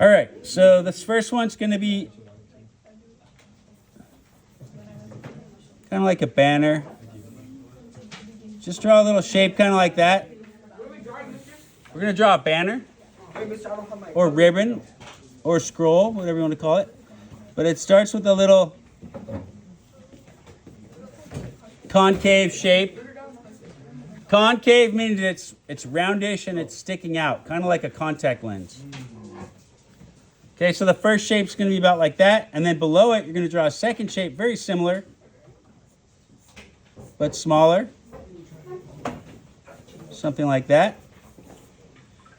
All right, so this first one's going to be kind of like a banner. Just draw a little shape kind of like that. We're going to draw a banner or ribbon or scroll, whatever you want to call it. But it starts with a little concave shape. Concave means it's roundish and it's sticking out, kind of like a contact lens. Okay, so the first shape's going to be about like that, and then below it, you're going to draw a second shape, very similar, but smaller. Something like that.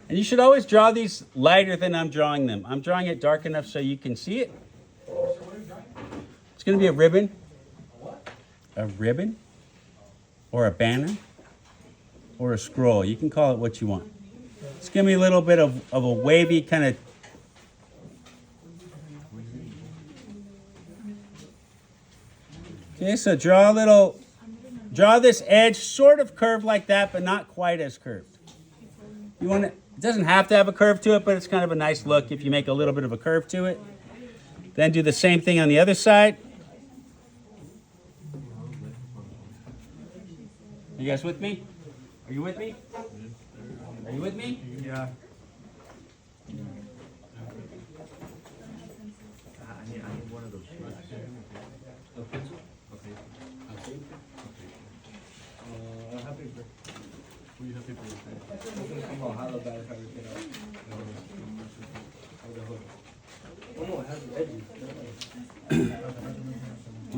And you should always draw these lighter than I'm drawing them. I'm drawing it dark enough so you can see it. It's going to be a ribbon, or a banner, or a scroll. You can call it what you want. It's going to be a little bit of a wavy kind of. Okay, so draw this edge sort of curved like that, but not quite as curved. It doesn't have to have a curve to it, but it's kind of a nice look if you make a little bit of a curve to it. Then do the same thing on the other side. You guys with me? Are you with me? Are you with me? Yeah. I need one of those. A pencil? Okay. I have paper. Will you have paper?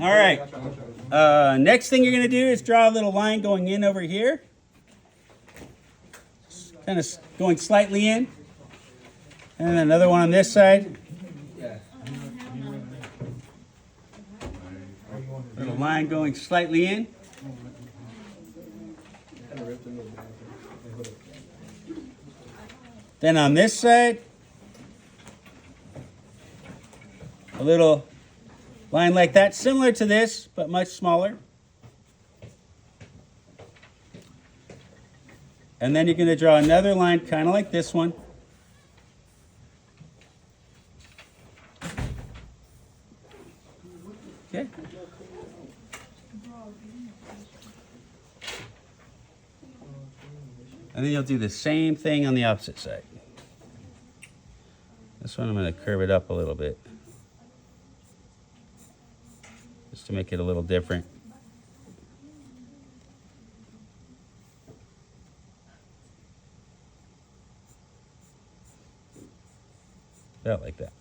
All right. Next thing you're going to do is draw a little line going in over here. Kind of going slightly in. And then another one on this side. Little line going slightly in. Then on this side, a little line like that, similar to this, but much smaller. And then you're going to draw another line kind of like this one. Okay. And then you'll do the same thing on the opposite side. This one I'm going to curve it up a little bit, just to make it a little different. About like that.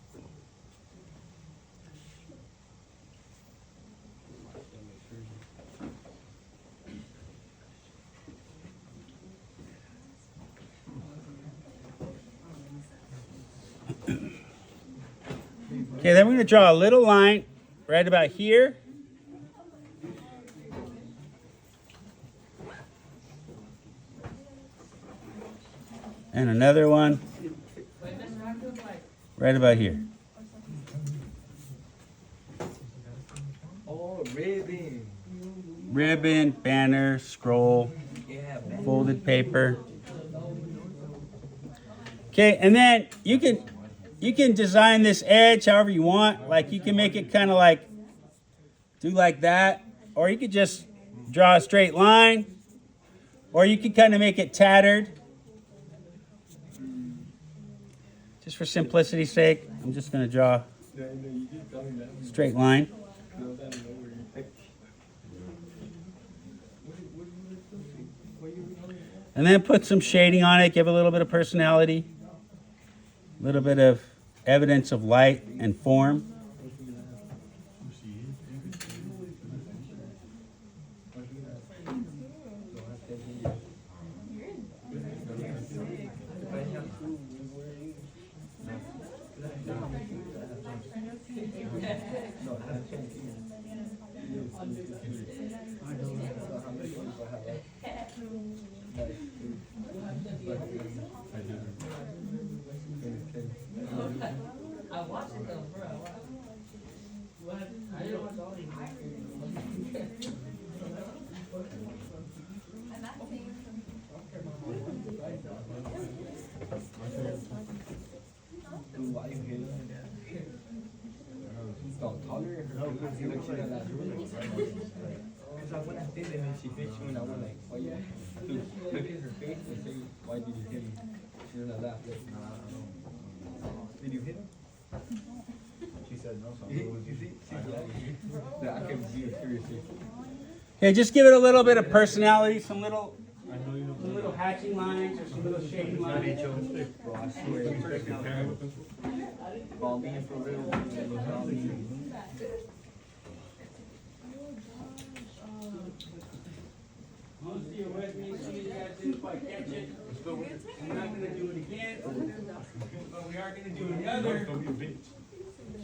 Okay, then we're going to draw a little line right about here. And another one right about here. Oh, ribbon. Ribbon, banner, scroll, folded paper. Okay, and then you can design this edge however you want. Like you can make it kind of like, do like that. Or you could just draw a straight line. Or you could kind of make it tattered. Just for simplicity's sake, I'm just going to draw a straight line. And then put some shading on it, give a little bit of personality. A little bit of evidence of light and form. I watched it though, bro. What? I didn't watch all these. because you look at that ruler, right? Because I went at this and then she hit you and I went like, why you? To look at her face and say, why did you hit me? She's gonna laugh. Like, nah, I don't know. Did you hit him? She said no, so you see? That I can be seriously. Okay, just give it a little bit of personality, some little hatching lines or some little shaping lines. Bro, I swear you call me for real. Call me. Most of you are with me, some of you guys didn't quite catch it. I'm not going to do it again, but we are going to do another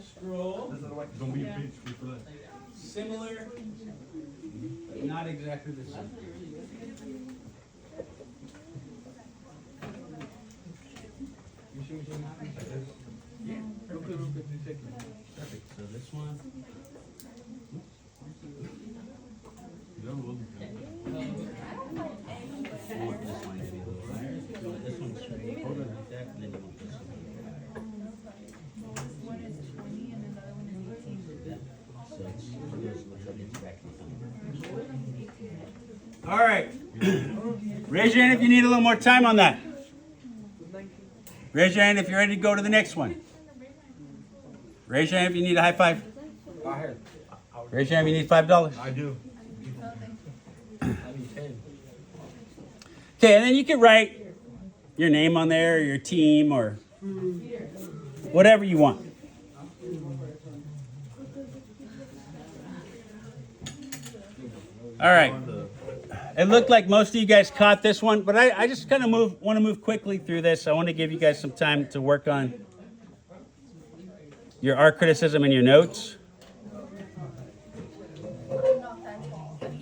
scroll. Don't be a bitch. Similar, but not exactly the same. Perfect. So this one. You want this line to be a little higher. You want this one to be hold it like that, and then you want this one. One is 20 and another one is 18. So it's for those looks like it's back to all right. Raise your hand if you need a little more time on that. Raise your hand if you're ready to go to the next one. Raise your hand if you need a high five. Raise your hand if you need $5. I do. I need 10. Okay, and then you can write your name on there, or your team, or whatever you want. All right. It looked like most of you guys caught this one, but I just kind of want to move quickly through this. I want to give you guys some time to work on your art criticism and your notes.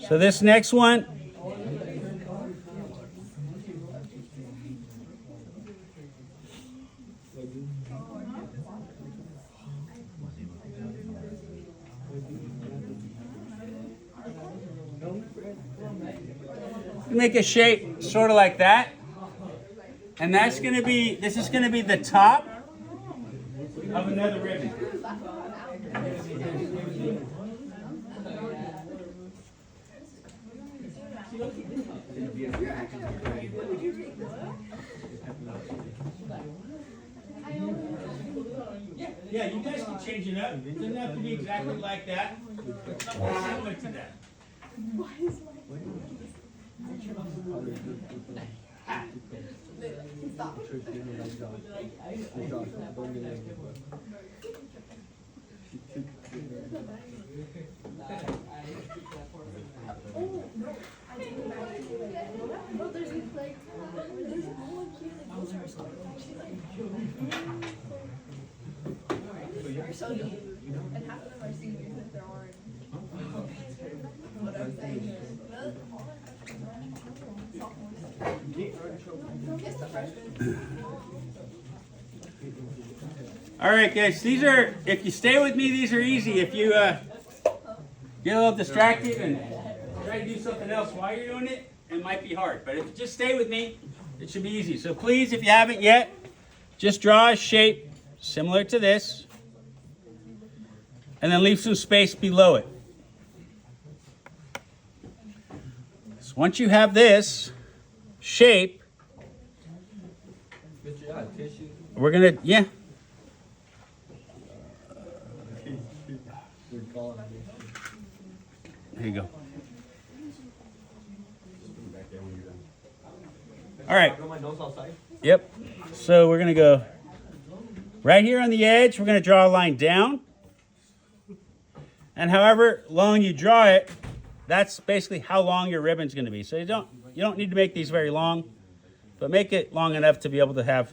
So this next one, make a shape sort of like that, and this is going to be the top of another ribbon. Yeah, you guys can change it up. It doesn't have to be exactly like that. Something similar to that. You're so new, and half of them are seniors if there aren't. What I'm saying is, kiss the freshmen. All right, guys. These are, if you stay with me, these are easy. If you get a little distracted and try to do something else while you're doing it, it might be hard. But if you just stay with me, it should be easy. So please, if you haven't yet, just draw a shape similar to this, and then leave some space below it. So once you have this shape, we're gonna, yeah. There you go. All right. Yep. So we're gonna go right here on the edge. We're gonna draw a line down. And however long you draw it, that's basically how long your ribbon's going to be. So you don't need to make these very long, but make it long enough to be able to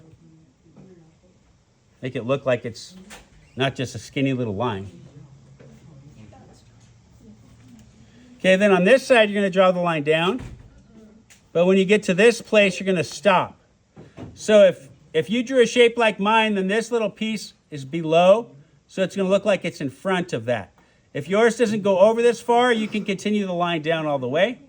make it look like it's not just a skinny little line. Okay, then on this side, you're going to draw the line down. But when you get to this place, you're going to stop. So if you drew a shape like mine, then this little piece is below. So it's going to look like it's in front of that. If yours doesn't go over this far, you can continue the line down all the way.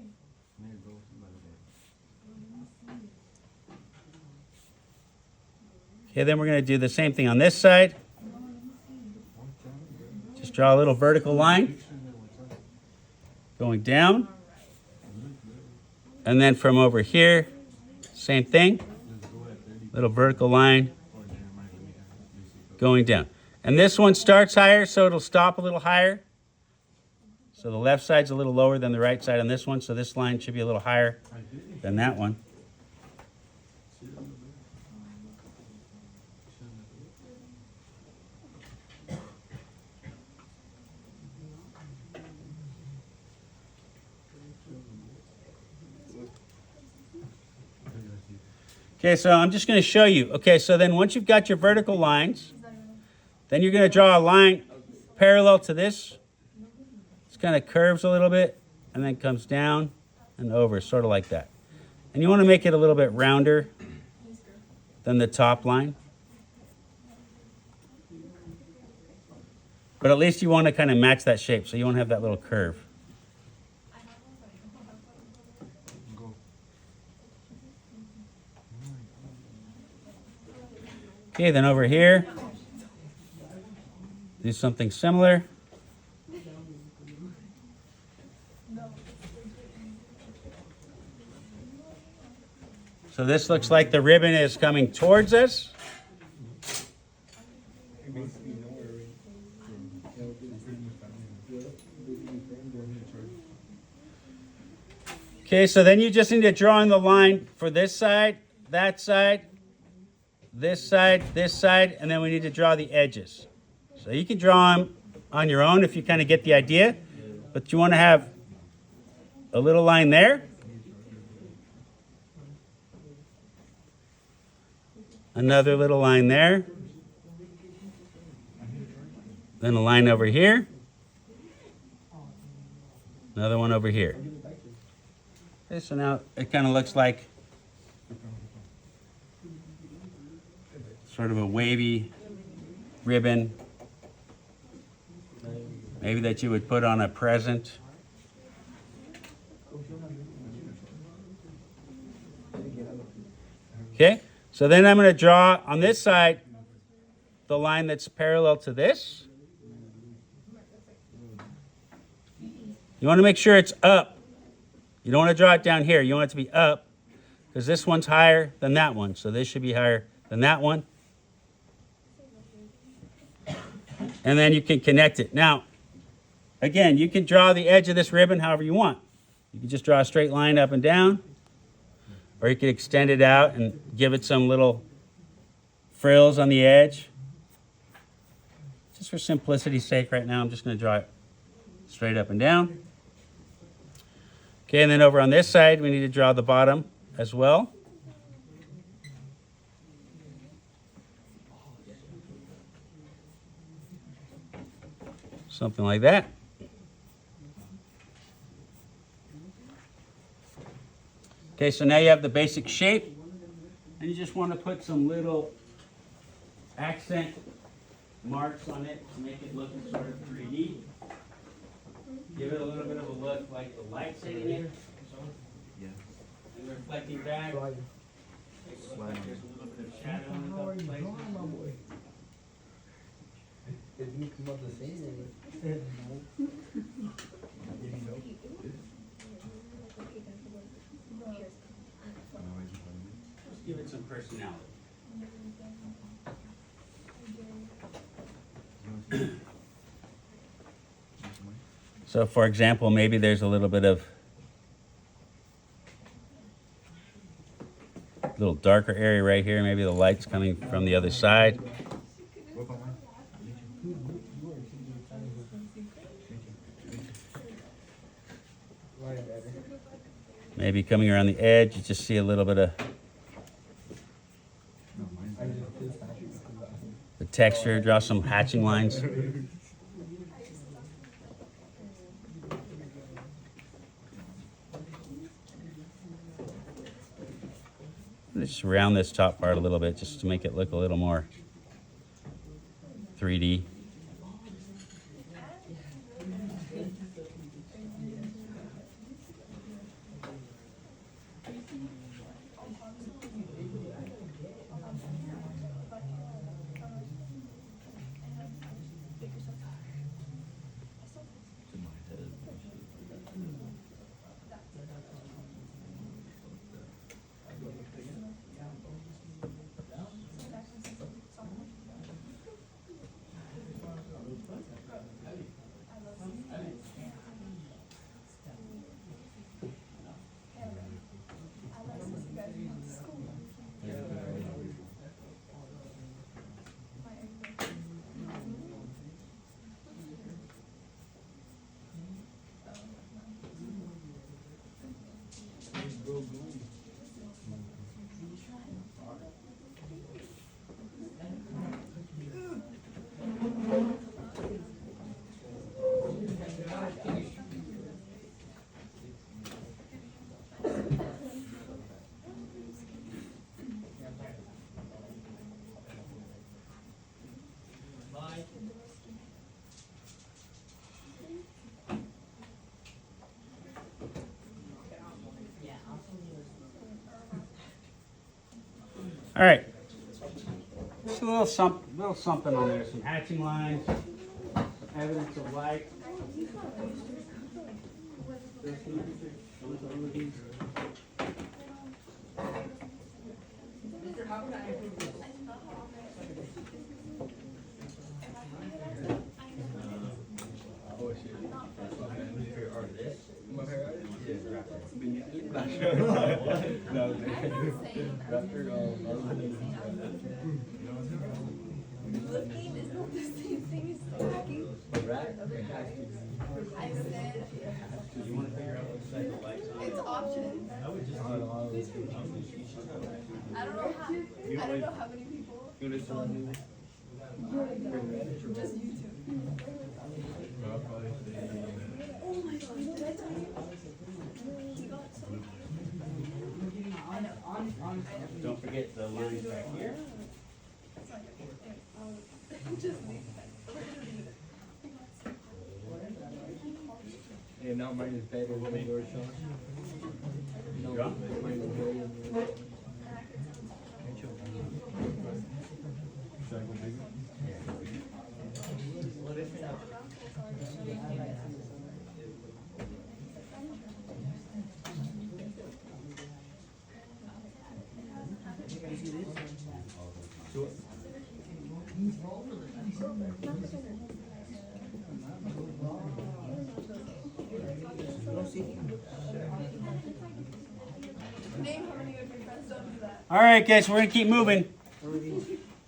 Okay, then we're going to do the same thing on this side. Just Just draw a little vertical line going down. And then from over here, same thing. Little vertical line going down. And this one starts higher, so it'll stop a little higher. So the left side's a little lower than the right side on this one, so this line should be a little higher than that one. Okay, so I'm just going to show you. Okay, so then once you've got your vertical lines, then you're going to draw a line parallel to this. It kind of curves a little bit and then comes down and over, sort of like that. And you want to make it a little bit rounder than the top line. But at least you want to kind of match that shape, so you won't have that little curve. Okay, then over here, do something similar. So this looks like the ribbon is coming towards us. Okay, so then you just need to draw in the line for this side, that side, this side, and then we need to draw the edges. So you can draw them on your own if you kind of get the idea, but you want to have a little line there, another little line there, then a line over here, another one over here. Okay, so now it kind of looks like sort of a wavy ribbon, maybe that you would put on a present. Okay, so then I'm going to draw on this side the line that's parallel to this. You want to make sure it's up. You don't want to draw it down here. You want it to be up because this one's higher than that one. So this should be higher than that one. And then you can connect it. Now, again, you can draw the edge of this ribbon however you want. You can just draw a straight line up and down, or you can extend it out and give it some little frills on the edge. Just for simplicity's sake right now, I'm just going to draw it straight up and down. Okay, and then over on this side, we need to draw the bottom as well. Something like that. Okay, so now you have the basic shape, and you just want to put some little accent marks on it to make it look sort of 3D. Give it a little bit of a look like the light's hitting it and reflecting back. Makes it look like there's a little bit of shadow in a couple places. It didn't come out the same. Just give it some personality. So for example, maybe there's a little bit of little darker area right here. Maybe the light's coming from the other side. Maybe coming around the edge, you just see a little bit of the texture. Draw some hatching lines. Just round this top part a little bit just to make it look a little more 3D. All right. Just a little something on there. Some hatching lines, some evidence of life. Looking is not the same thing as looking. I said it's options. I don't know how many people. Just YouTube. Oh my god, did I tell you? He got so. I know. Don't forget the lines back here. It's not gonna be just leave that. Yeah, now mine is better than yours, Sean. No, mine is better than yours. Name how many of your friends don't do that. All right, guys, we're gonna keep moving.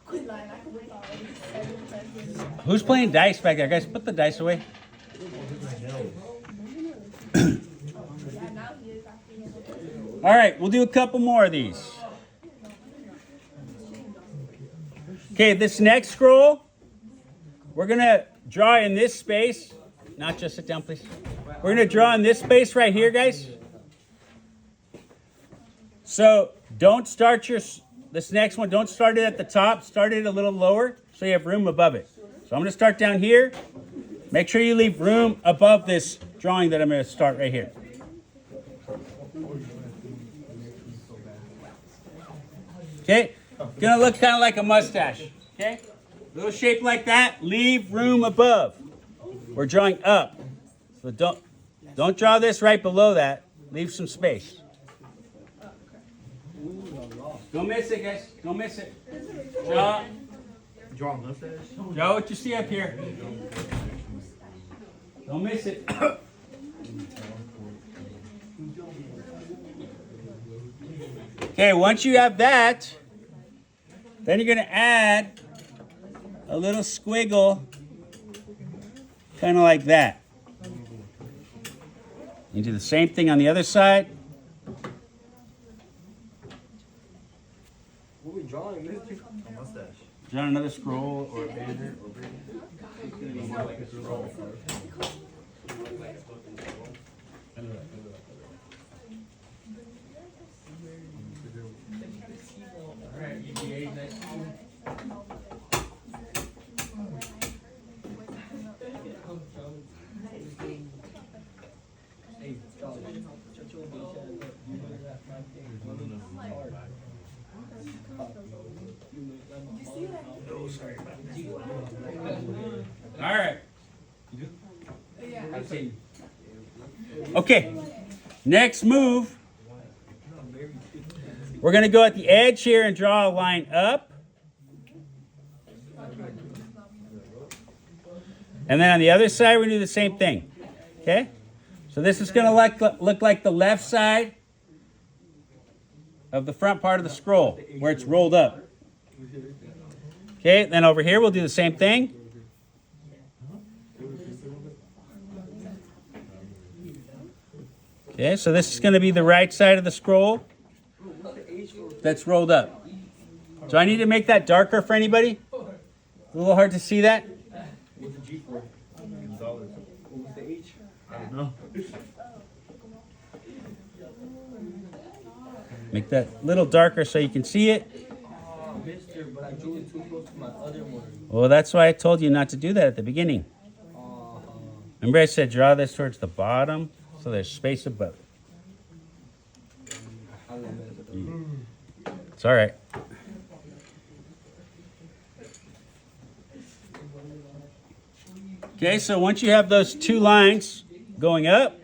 Quit lying. I can believe already. 7 friends. Who's playing dice back there, guys? Put the dice away. Yeah, now he is acting. All right, we'll do a couple more of these. Okay, this next scroll, we're gonna draw in this space. Not just sit down, please. We're gonna draw in this space right here, guys. So don't start this next one, don't start it at the top, start it a little lower so you have room above it. So I'm gonna start down here. Make sure you leave room above this drawing that I'm gonna start right here. Okay, gonna look kind of like a mustache, okay? Little shape like that, leave room above. We're drawing up, so don't draw this right below that, leave some space. Don't miss it, guys, don't miss it. Draw a mustache? Draw what you see up here. Don't miss it. Okay, once you have that, then you're going to add a little squiggle, kind of like that. You do the same thing on the other side. What are we drawing, mister? A mustache. Draw another scroll or a banner. All right. Okay. Next move. We're going to go at the edge here and draw a line up. And then on the other side, we're going to do the same thing. Okay? So this is going to look like the left side of the front part of the scroll, where it's rolled up. Okay, then over here, we'll do the same thing. Okay, so this is going to be the right side of the scroll that's rolled up. So I need to make that darker for anybody? A little hard to see that? What's the G for? Dollars. What's the H? I don't know. Make that little darker so you can see it. Oh, Mister, but I drew it too close to my other one. Well, that's why I told you not to do that at the beginning. Remember I said draw this towards the bottom so there's space above it. It's all right. Okay, so once you have those two lines going up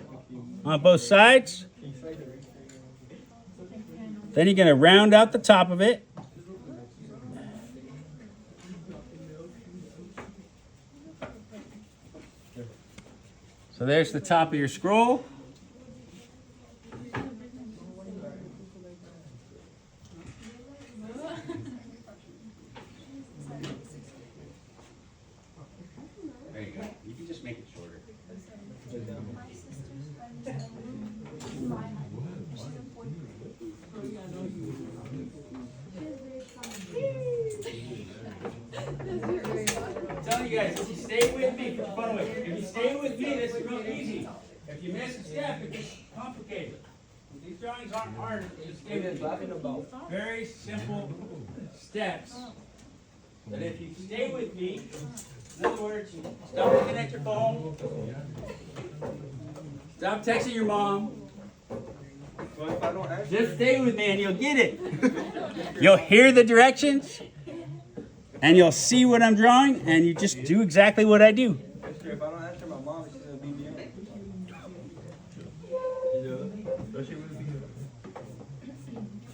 on both sides, then you're going to round out the top of it. So there's the top of your scroll. There you go. You can just make it shorter. I'm telling you guys, if you stay with me, put your phone away. If you stay with me, this is real easy. If you miss a step, it gets complicated. These drawings aren't hard. Just give it very simple steps. But if you stay with me, in other words, stop looking at your phone. Stop texting your mom. So if I don't answer, Just stay with me and you'll get it. You'll hear the directions and you'll see what I'm drawing and you just do exactly what I do. Mister, if I don't answer my mom, she's gonna beat me up.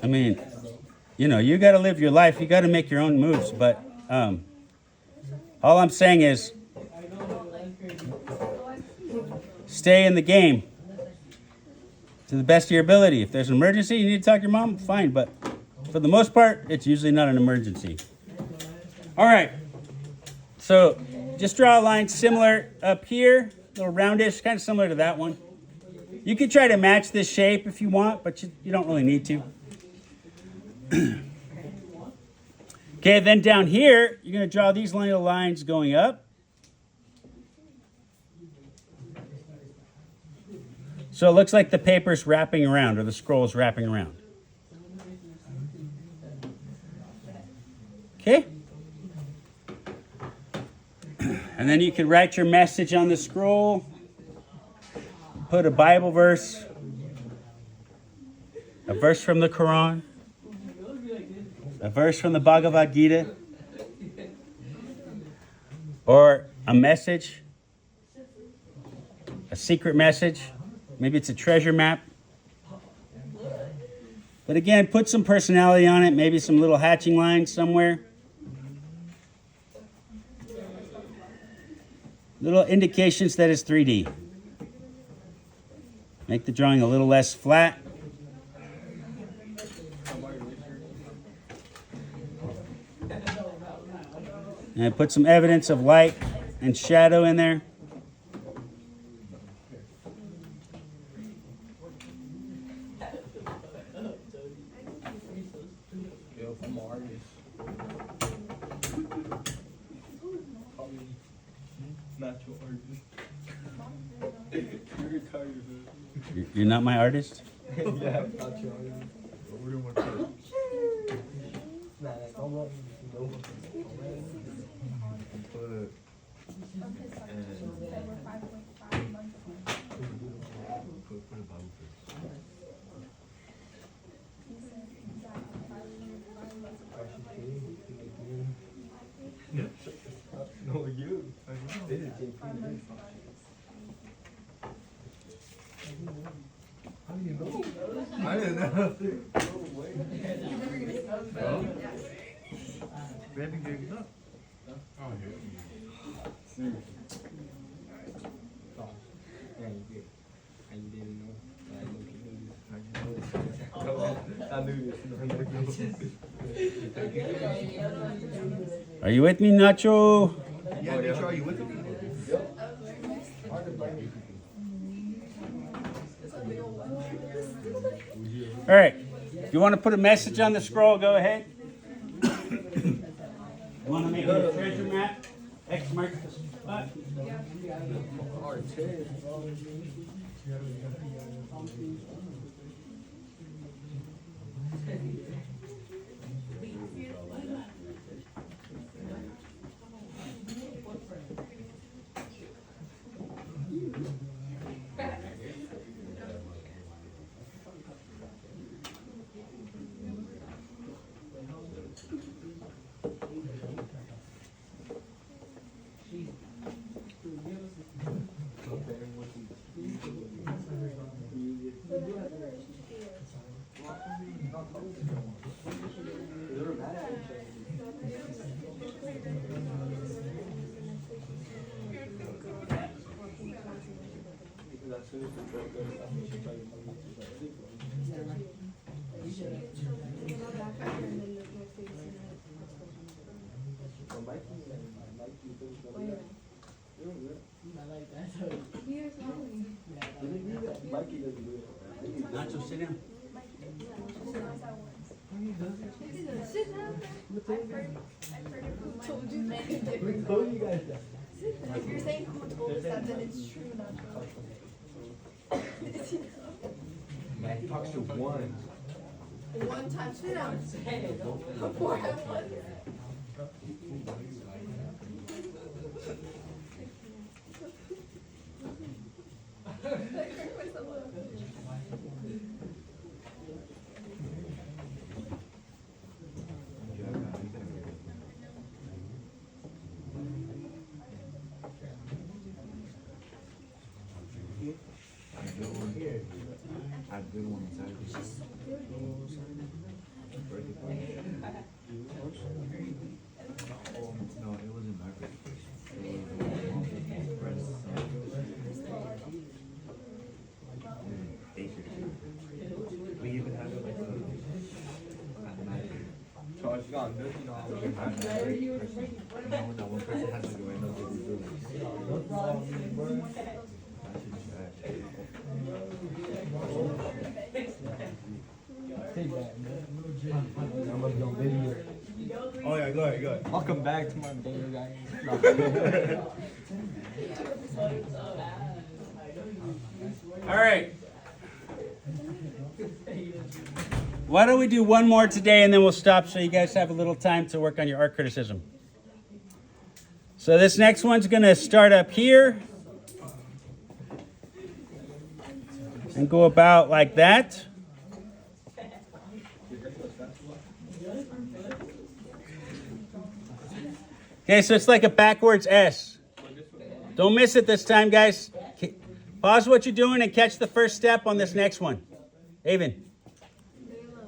I mean, you know, you got to live your life. You got to make your own moves. But all I'm saying is stay in the game to the best of your ability. If there's an emergency, you need to talk to your mom, fine. But for the most part, it's usually not an emergency. All right. So just draw a line similar up here, a little roundish, kind of similar to that one. You can try to match this shape if you want, but you don't really need to. Okay, then down here, you're going to draw these little lines going up. So it looks like the paper's wrapping around, or the scroll's wrapping around. Okay? And then you can write your message on the scroll. Put a Bible verse. A verse from the Quran. A verse from the Bhagavad Gita. Or a message. A secret message. Maybe it's a treasure map. But again, put some personality on it. Maybe some little hatching lines somewhere. Little indications that it's 3D. Make the drawing a little less flat. And put some evidence of light and shadow in there. I'm an artist. Natural artist. You're retired, man. You're not my artist? Yeah, natural artist. Nah, like, come on. No. No, you. This is JP. How do you know? I didn't know. No way. Baby gave it up. Oh, yeah. Yeah, you did. And you didn't know. I knew this. Are you with me, Nacho? Yeah, make sure are you with me? All right. If you want to put a message on the scroll, go ahead. You want to make it a treasure map? X marks the spot. Nacho, sit down. Sit down. I've heard told you many different We told you guys that. If you're saying who told us that, then it's true, not true. Man, he talks to one. One time, sit down. Before I won. Oh yeah, go ahead, go ahead. Welcome back to my video, guys. All right. Why don't we do one more today and then we'll stop so you guys have a little time to work on your art criticism. So this next one's going to start up here and go about like that. Okay, so it's like a backwards S. Don't miss it this time, guys. Pause what you're doing and catch the first step on this next one. Avon,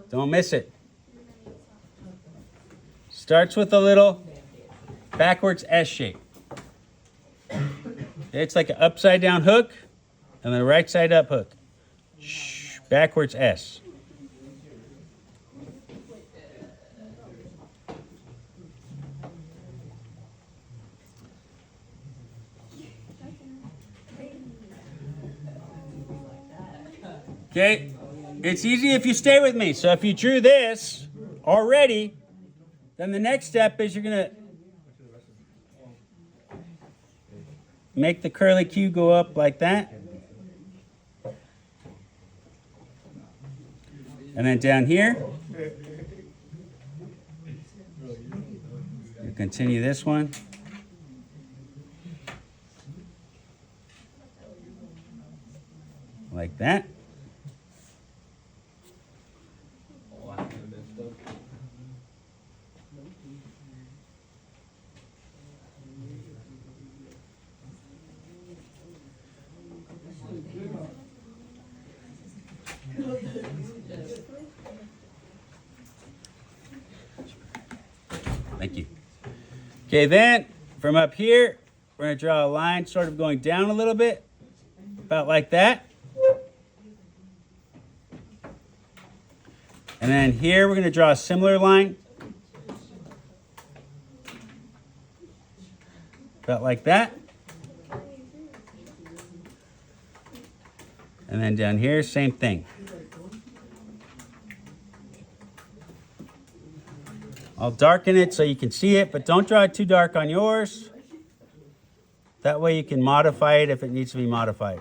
don't miss it. Starts with a little backwards S shape. It's like an upside down hook and then a right side up hook. Backwards S. Okay, it's easy if you stay with me. So if you drew this already, then the next step is you're going to make the curly Q go up like that. And then down here, you continue this one. Like that. Thank you. Okay, then from up here, we're going to draw a line sort of going down a little bit, about like that. And then here, we're going to draw a similar line, about like that. And then down here, same thing. I'll darken it so you can see it, but don't draw it too dark on yours. That way you can modify it if it needs to be modified.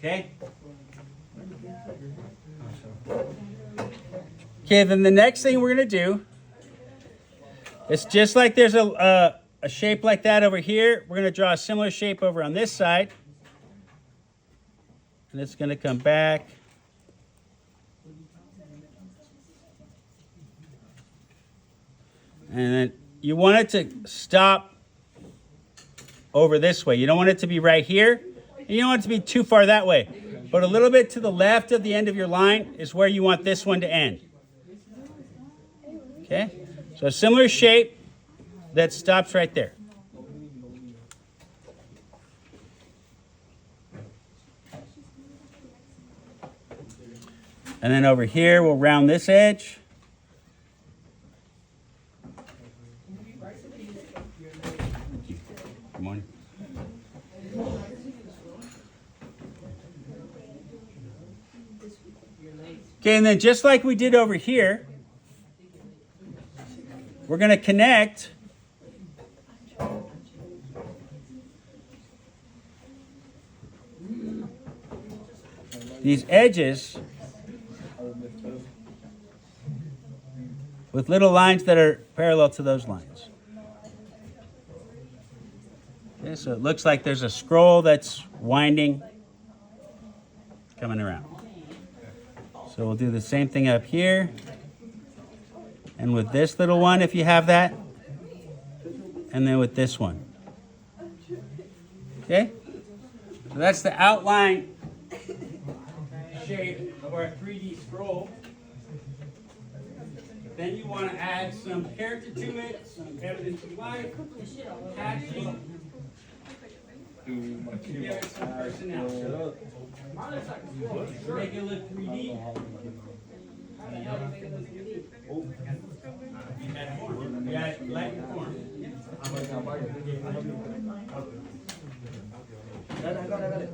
Okay. Okay, then the next thing we're going to do is just like there's a shape like that over here, we're going to draw a similar shape over on this side. And it's going to come back. And then you want it to stop over this way. You don't want it to be right here. And you don't want it to be too far that way. But a little bit to the left of the end of your line is where you want this one to end. Okay? So a similar shape that stops right there. And then over here, we'll round this edge. Good morning. Okay, and then just like we did over here, we're going to connect these edges with little lines that are parallel to those lines. Okay, so it looks like there's a scroll that's winding, coming around. So we'll do the same thing up here. And with this little one, if you have that. And then with this one. Okay? So that's the outline shape of our 3D scroll. Then you want to add some character to it, some evidence of life, hatching, to give it some personality. Make it look 3D. We add light and form. I got it.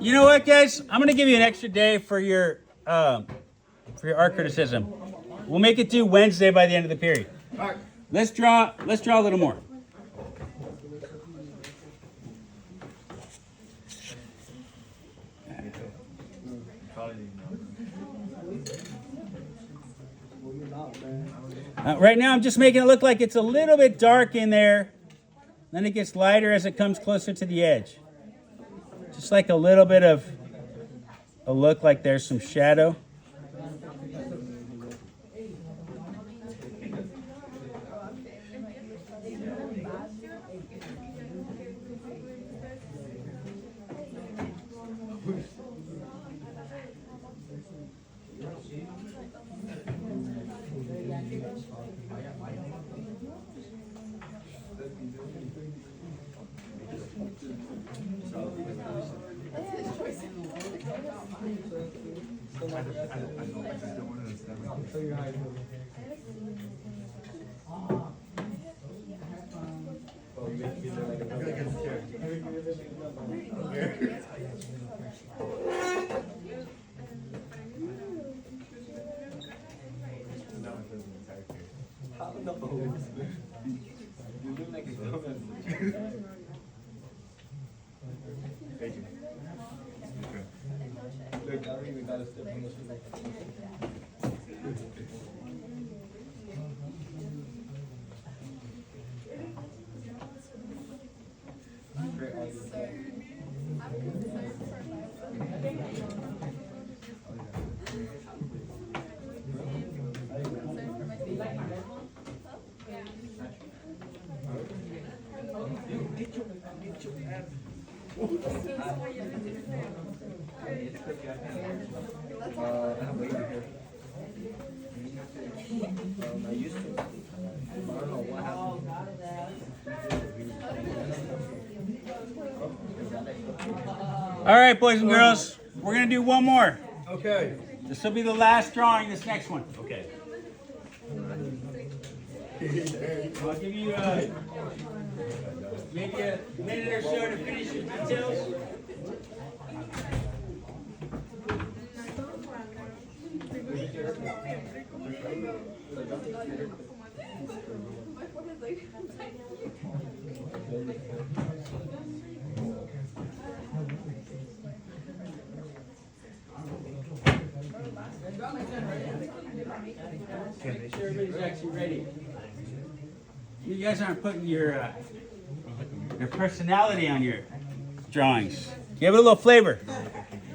You know what, guys? I'm going to give you an extra day for your art criticism. We'll make it due Wednesday by the end of the period. All right. Let's draw a little more. Right now, I'm just making it look like it's a little bit dark in there. Then it gets lighter as it comes closer to the edge. Just like a little bit of a look like there's some shadow. show you how I do it. Oh, you make me look like a dumb How no? You look like a dumbass. Thank you. Look, I don't even gotta step on this one. Great audio. I'm waiting here. I used to. I don't know what happened. All right, boys and girls, we're gonna do one more. Okay. This will be the last drawing. This next one. Okay. I'll give you maybe a minute or so to finish your details. Make sure everybody's actually ready. You guys aren't putting your personality on your drawings. Give it a little flavor.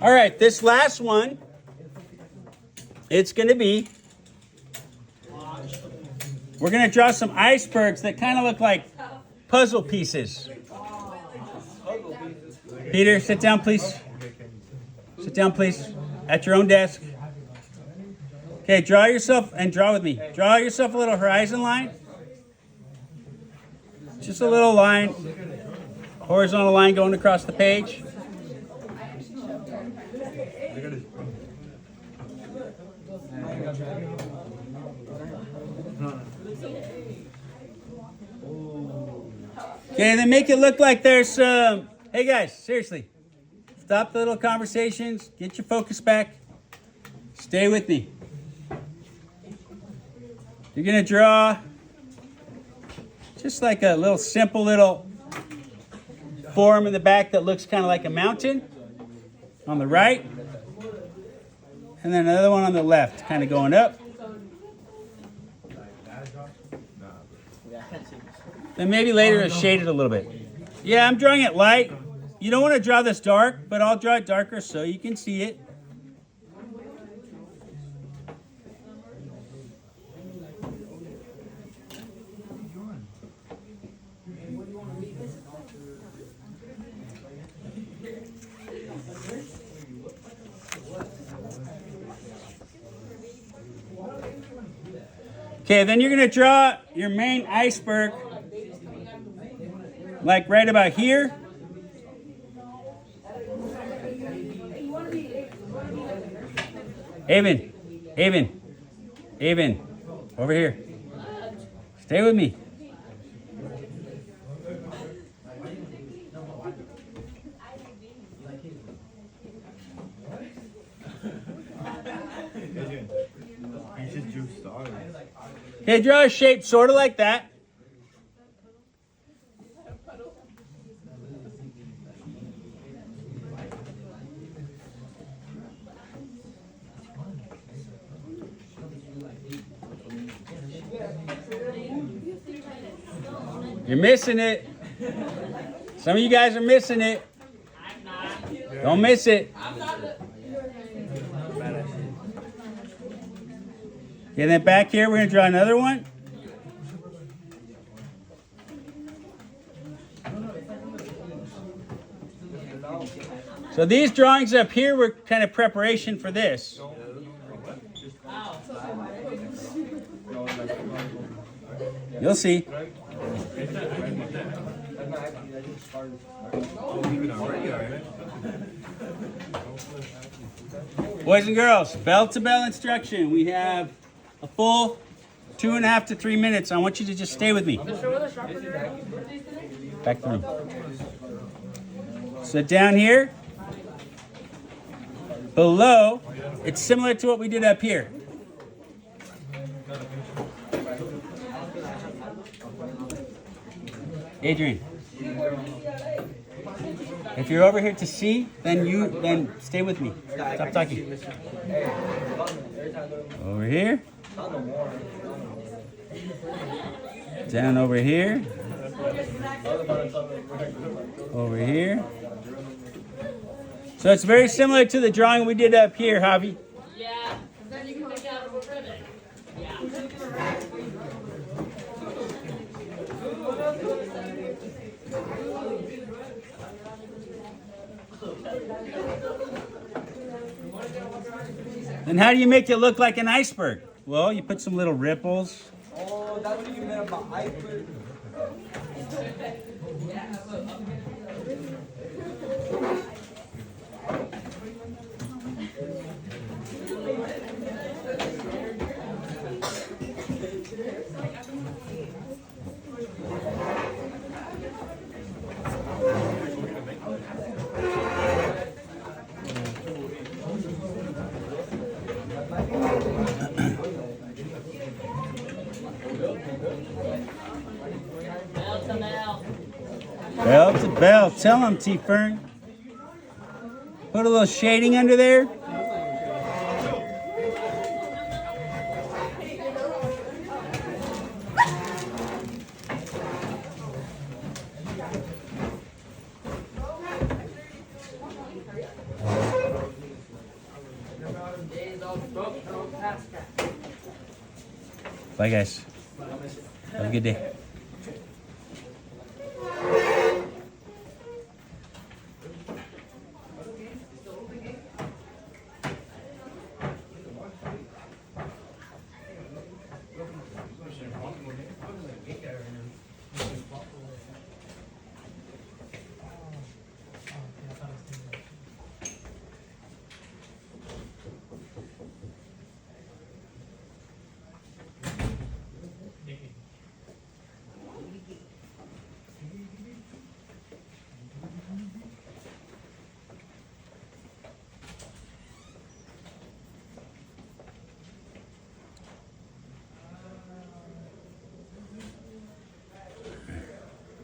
All right, this last one, it's going to be, we're going to draw some icebergs that kind of look like puzzle pieces. Peter, sit down, please. Sit down, please, at your own desk. Okay, draw yourself, and draw with me. Draw yourself a little horizon line. Just a little line, horizontal line going across the page. Okay, and then make it look like there's some, hey guys, seriously, stop the little conversations, get your focus back, stay with me. You're gonna draw just like a little simple little form in the back that looks kind of like a mountain on the right. And then another one on the left, kind of going up. Then maybe later it's shaded a little bit. Yeah, I'm drawing it light. You don't want to draw this dark, but I'll draw it darker so you can see it. Okay, then you're going to draw your main iceberg, like right about here. Avon, over here. Stay with me. Okay, draw a shape sort of like that. You're missing it. Some of you guys are missing it. Don't miss it. Okay, then back here, we're going to draw another one. So these drawings up here were kind of preparation for this. You'll see. Boys and girls, bell-to-bell instruction. We have a full 2.5 to 3 minutes. I want you to just stay with me. Back to the room. So down here, below, it's similar to what we did up here. Adrian, if you're over here to see, then stay with me. Stop talking. Over here. Down over here. Over here. So it's very similar to the drawing we did up here, Javi. Yeah, then you can make out of a ribbon. Yeah. And how do you make it look like an iceberg? Well, you put some little ripples. Oh, that's what you meant about iceberg. Belt them out. Bell to bell. Tell them, T. Fern. Put a little shading under there. Bye, guys. Have a good day.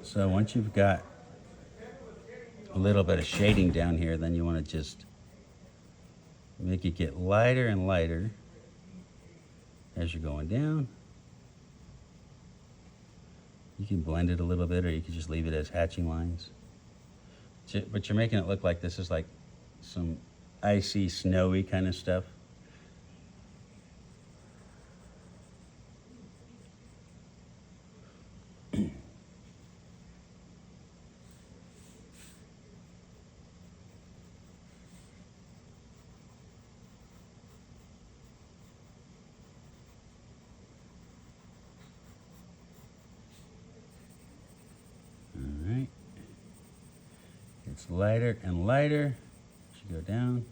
So once you've got a little bit of shading down here, then you want to just make it get lighter and lighter as you're going down. You can blend it a little bit, or you can just leave it as hatching lines. But you're making it look like this is like some icy, snowy kind of stuff. It's lighter and lighter as you go down.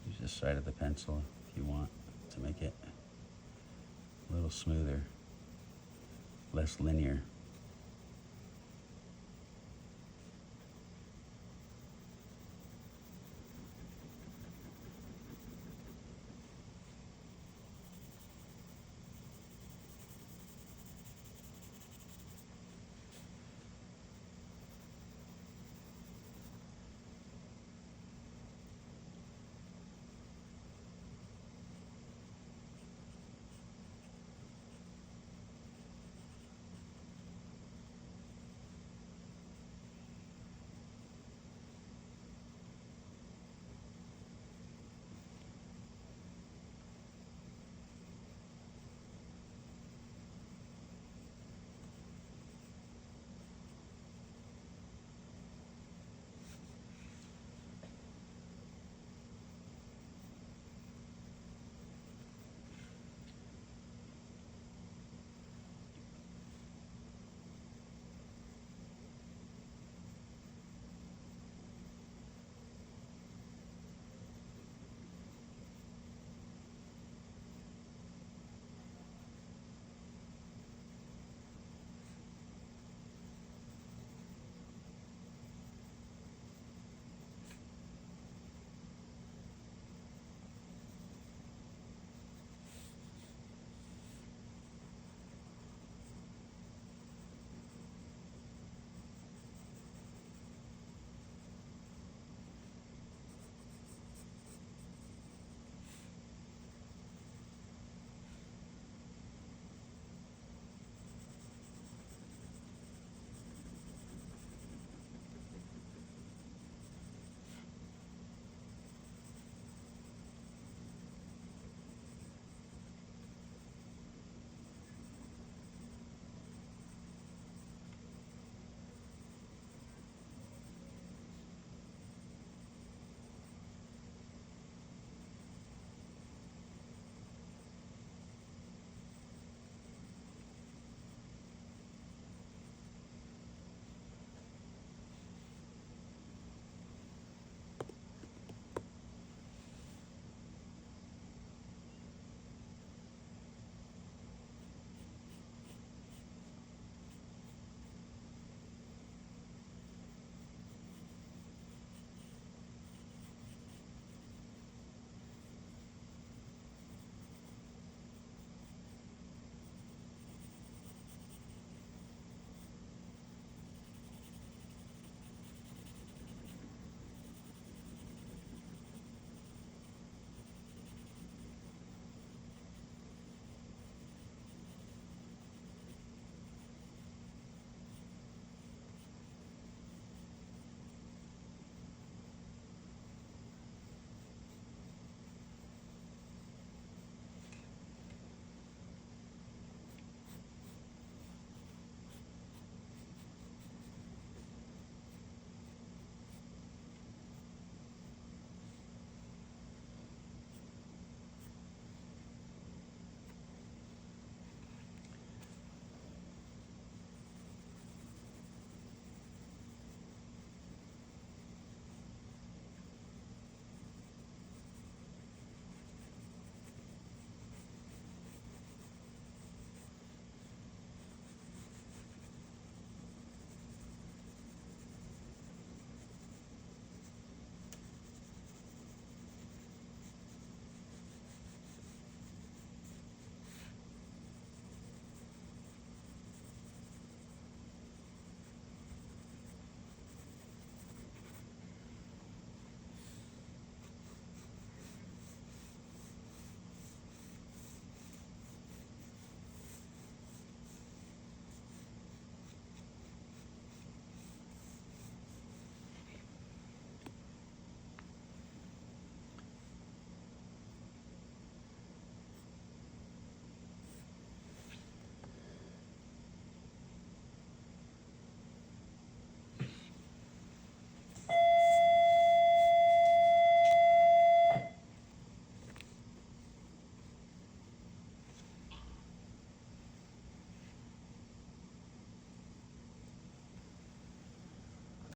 Use this side of the pencil if you want to make it a little smoother, less linear.